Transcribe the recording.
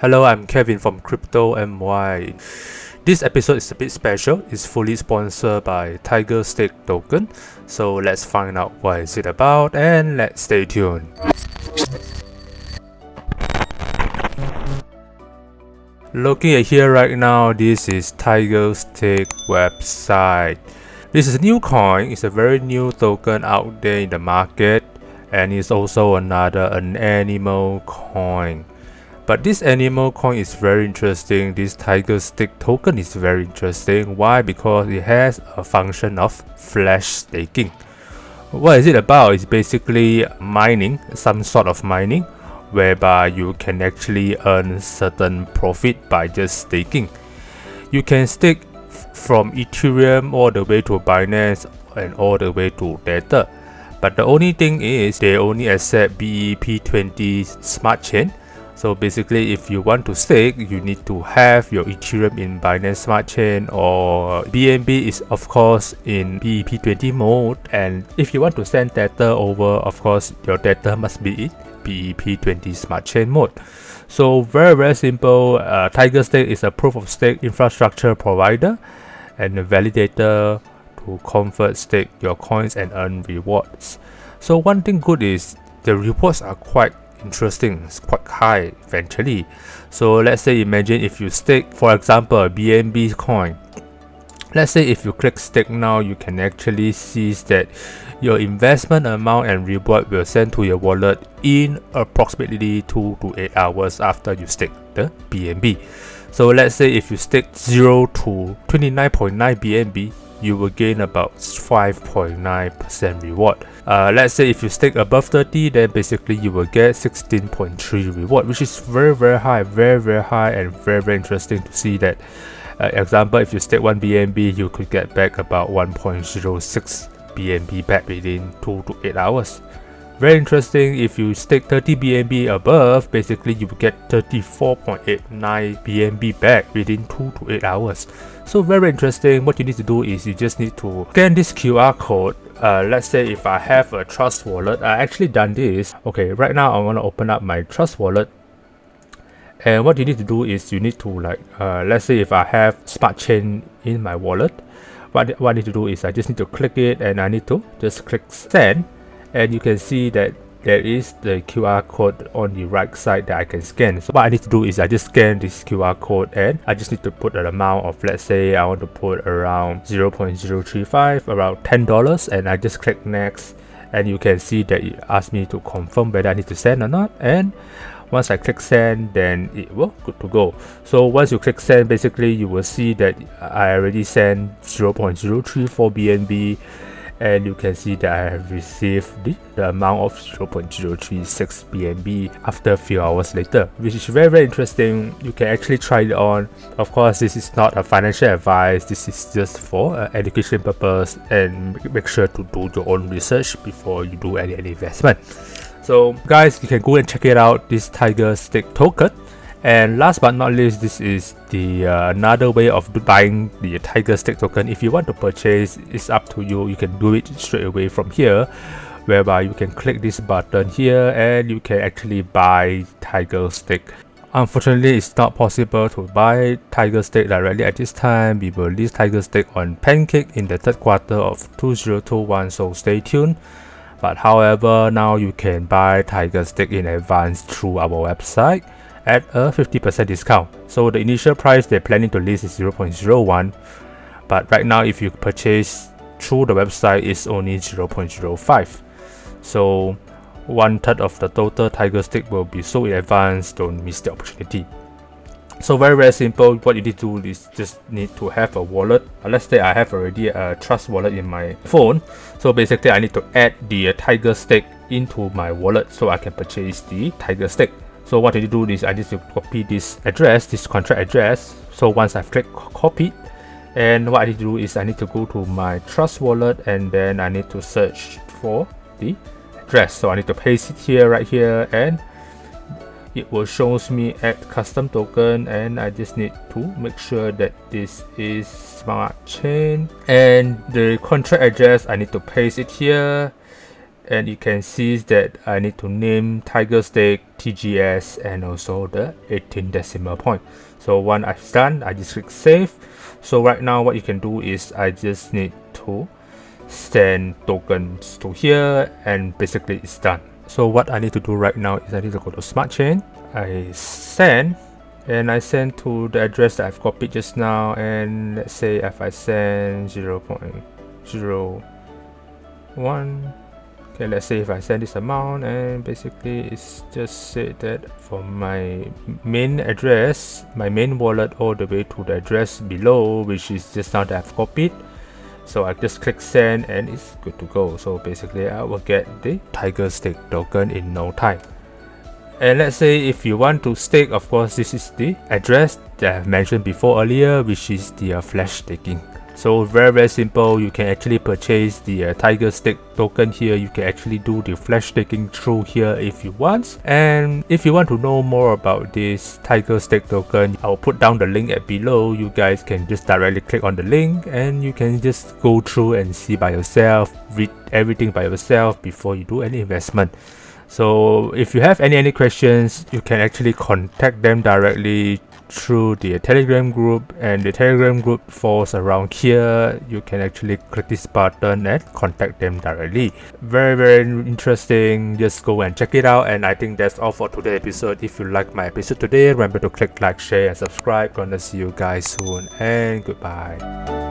Hello, I'm Kevin from Crypto MY. This episode is a bit special. It's fully sponsored by TigerStake token. So let's find out what is it about and let's stay tuned. Looking at here right now, this is TigerStake website. This is a new coin. It's a very new token out there in the market, and it's also an animal coin. But this animal coin is very interesting. This TigerStake token is very interesting. Why? Because it has a function of flash staking. What is it about? It's basically mining, some sort of mining, whereby you can actually earn certain profit by just staking. You can stake from Ethereum all the way to Binance and all the way to Tether. But the only thing is they only accept BEP20 smart chain. So basically, if you want to stake, you need to have your Ethereum in Binance Smart Chain, or BNB is of course in BEP20 mode. And if you want to send Tether over, of course your Tether must be in BEP20 Smart Chain mode. So very simple. TigerStake is a proof of stake infrastructure provider and a validator to convert stake your coins and earn rewards. So one thing good is the rewards are quite interesting. It's quite high eventually. So let's say, imagine if you stake, for example, a BNB coin. Let's say if you click stake now, you can actually see that your investment amount and reward will send to your wallet in approximately 2 to 8 hours after you stake the BNB. So let's say if you stake 0 to 29.9 BNB, you will gain about 5.9% reward. Let's say if you stake above 30, then basically you will get 16.3 reward, which is very high, very high, and very interesting to see that. Example, if you stake 1 BNB, you could get back about 1.06 BNB back within 2 to 8 hours. Very interesting. If you stake 30 BNB above, basically you will get 34.89 BNB back within 2 to 8 hours. So very interesting. What you need to do is you just need to scan this QR code. Let's say if I have a Trust wallet, I actually done this. Okay, right now I want to open up my Trust wallet. And what you need to do is you need to let's say if I have Smart Chain in my wallet, what I need to do is I just need to click it and I need to just click send. And you can see that there is the QR code on the right side that I can scan. So what I need to do is I just scan this QR code and I just need to put an amount of, let's say I want to put around 0.035, around $10, and I just click next, and you can see that it asks me to confirm whether I need to send or not. And once I click send, then it will good to go. So once you click send, basically you will see that I already sent 0.034 BNB, and you can see that I have received the amount of 0.036 BNB after a few hours later, which is very interesting. You can actually try it on. Of course, this is not a financial advice. This is just for education purpose, and make sure to do your own research before you do any investment. So guys, you can go and check it out, this TigerStake token. And last but not least, this is the another way of buying the TigerStake token. If you want to purchase, it's up to you. You can do it straight away from here, whereby you can click this button here and you can actually buy TigerStake. Unfortunately, it's not possible to buy TigerStake directly at this time. We will list TigerStake on Pancake in the third quarter of 2021, so stay tuned. But however, now you can buy TigerStake in advance through our website at a 50% discount. So the initial price they're planning to list is 0.01, but right now if you purchase through the website, it's only 0.05. So 1/3 of the total TigerStake will be sold in advance. Don't miss the opportunity. So very simple. What you need to do is just need to have a wallet. Let's say I have already a Trust wallet in my phone. So basically I need to add the TigerStake into my wallet so I can purchase the TigerStake. So what I need to do is I need to copy this address, this contract address. So once I've clicked copy, and what I need to do is I need to go to my Trust wallet, and then I need to search for the address. So I need to paste it here, right here, and it will shows me add custom token, and I just need to make sure that this is Smart Chain, and the contract address I need to paste it here. and you can see that I need to name TigerStake, TGS, and also the 18 decimal point. So once I've done, I just click save. So right now what you can do is I just need to send tokens to here, and basically it's done. So what I need to do right now is I need to go to Smart Chain. I send, and I send to the address that I've copied just now, and let's say if I send 0.01, okay, let's say if I send this amount, and basically it's just said that from my main address, my main wallet, all the way to the address below, which is just now that I've copied. So I just click send and it's good to go. So basically I will get the TigerStake token in no time. And let's say if you want to stake, of course this is the address that I've mentioned before earlier, which is the flash staking. So very simple. You can actually purchase the TigerStake token here. You can actually do the flash staking through here if you want. And if you want to know more about this TigerStake token, I'll put down the link at below. You guys can just directly click on the link and you can just go through and see by yourself, read everything by yourself before you do any investment. So if you have any questions, you can actually contact them directly through the Telegram group, and the Telegram group falls around here. You can actually click this button and contact them directly. Very interesting. Just go and check it out. And I think that's all for today's episode. If you like my episode today, remember to click like, share, and subscribe. Gonna see you guys soon, and goodbye.